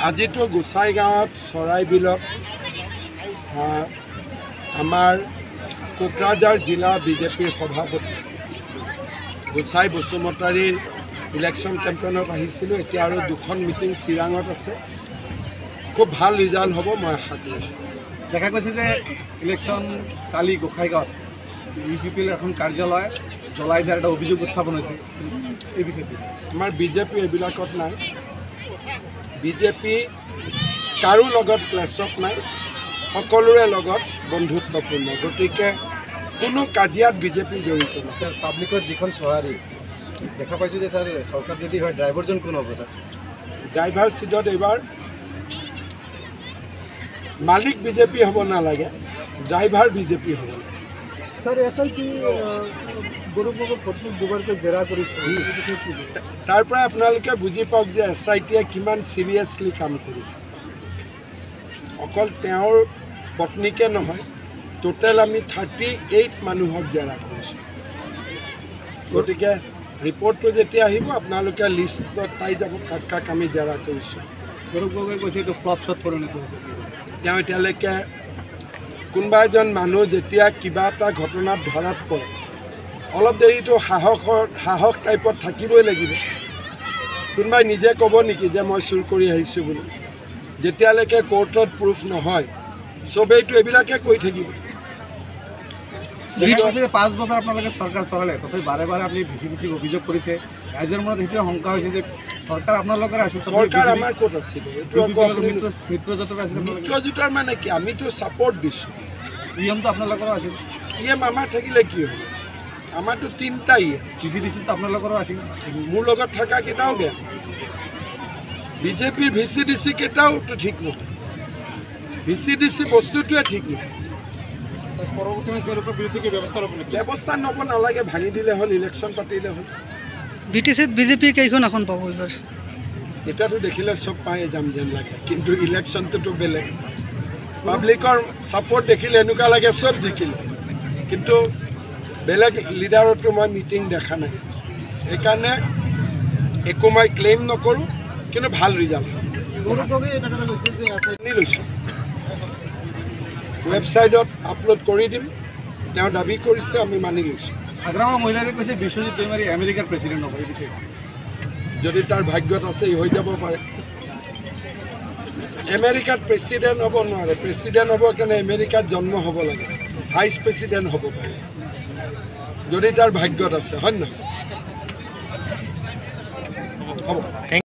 আজিতো গোসাইগাঁৱত চৰাইবিলত আমাৰ কোকৰাঝাৰ জিলা বিজেপিৰ সভাপতি গোসাই বসুমতাৰীৰ ইলেকশ্যন কেম্পেইনত আহিছিলোঁ। এতিয়া আৰু দুখন মিটিং চিৰাঙত আছে। খুব ভাল ৰিজাল্ট হ'ব মই আশা কৰিছোঁ। দেখা গৈছে যে ইলেকশ্যন কালি গোসাইগাঁৱত বিজেপিৰ এখন কাৰ্যালয় জ্বলাই দিয়াৰ এটা অভিযোগ উত্থাপন হৈছে। এই বিষয়ে আমাৰ বিজেপি এইবিলাকত নাই। বিজেপি কাৰো লগত ক্লেছত নাই, সকলোৰে লগত বন্ধুত্বপূৰ্ণ। গতিকে কোনো কাজিয়াত বিজেপি জড়িত নাই। স্যাৰ পাব্লিকত যিখন সঁহাৰি দেখা পাইছোঁ যে স্যাৰ চৰকাৰ যদি হয় ড্ৰাইভাৰজন কোন হ'ব স্যাৰ? ড্ৰাইভাৰ চিটত এইবাৰ মালিক বিজেপি হ'ব নালাগে, ড্ৰাইভাৰ বিজেপি হ'ব লাগে। স্যাৰ SIT গৌৰৱগগৈৰ পত্নীক দুবাৰকৈ জেৰা কৰিছে, তাৰ পৰা আপোনালোকে বুজি পাওক যে SITয়ে কিমান চিৰিয়াছলি কাম কৰিছে। অকল তেওঁৰ পত্নীকে নহয়, টোটেল আমি 38 মানুহক জেৰা কৰিছোঁ। গতিকে ৰিপৰ্টটো যেতিয়া আহিব আপোনালোকে লিষ্টত পাই যাব কাক কাক আমি জেৰা কৰিছোঁ। গৌৰৱগগৈয়ে কৈছে এইটো ফ্লপ শ্বট পৰিণত হৈছে। তেওঁ এতিয়ালৈকে কোনোবা এজন মানুহ যেতিয়া কিবা এটা ঘটনাত ধৰাত পৰে অলপ দেৰিটো সাহস টাইপত থাকিবই লাগিব। কোনোবাই নিজে ক'ব নেকি যে মই চুৰ কৰি আহিছোঁ বুলি? যেতিয়ালৈকে কোৰ্টত প্ৰুফ নহয় চবেইটো এইবিলাকে কৈ থাকিব। 5 বছৰ আপোনালোকে চৰকাৰ চলালে, তথাপি বাৰে বাৰে আপুনি VCDCক অভিযোগ কৰিছে। ৰাইজৰ মনত সেইটোৱে শংকা হৈছে যে চৰকাৰ আপোনালোকৰ আছিল, চৰকাৰ আমাৰ ক'ত আছিলে? মিত্ৰজোঁটৰ আছিল। মিত্ৰজোঁটৰ মানে কি? আমিতো ছাপৰ্ট দিছোঁ। EMটো আপোনালোকৰো আছিল। EM আমাৰ থাকিলে কি হ'ব? আমাৰতো 3টা EM। VCDCটো আপোনালোকৰো আছিল। মোৰ লগত থকা কেইটাও বেয়া। বিজেপিৰ VCDC কেইটাওতো ঠিক নহয়। VCDC বস্তুটোৱে ঠিক নহয়। ব্যৱস্থা ল'ব নালাগে, ভাঙি দিলে হ'ল, ইলেকশ্যন পাতিলে হ'ল। BTCত বিজেপি কেইখন আসন পাব এইবাৰ? এতিয়াতো দেখিলে চব পাই যাম যেন লাগে, কিন্তু ইলেকশ্যনটোতো বেলেগ। পাব্লিকৰ ছাপৰ্ট দেখিলে এনেকুৱা লাগে চব জিকিলে, কিন্তু বেলেগ লিডাৰতো মই মিটিং দেখা নাই। সেইকাৰণে একো মই ক্লেইম নকৰোঁ, কিন্তু ভাল ৰিজাল্ট লৈছোঁ। ৱেবছাইটত আপলোড কৰি দিম। তেওঁ দাবী কৰিছে, আমি মানি লৈছোঁ। আগ্ৰামৰ মহিলাৰে কৈছে বিশ্বজিৎ দৈমাৰী আমেৰিকাৰ প্ৰেচিডেণ্ট হ'ব। এই বিষয়ে যদি তাৰ ভাগ্যত আছে হৈ যাব পাৰে। আমেৰিকাত প্ৰেচিডেণ্ট হ'ব নোৱাৰে। প্ৰেচিডেণ্ট হ'ব কাৰণে আমেৰিকাত জন্ম হ'ব লাগে, ভাইচ প্ৰেচিডেণ্ট হ'ব পাৰে যদি তাৰ ভাগ্যত আছে, হয় নহয়? হ'ব।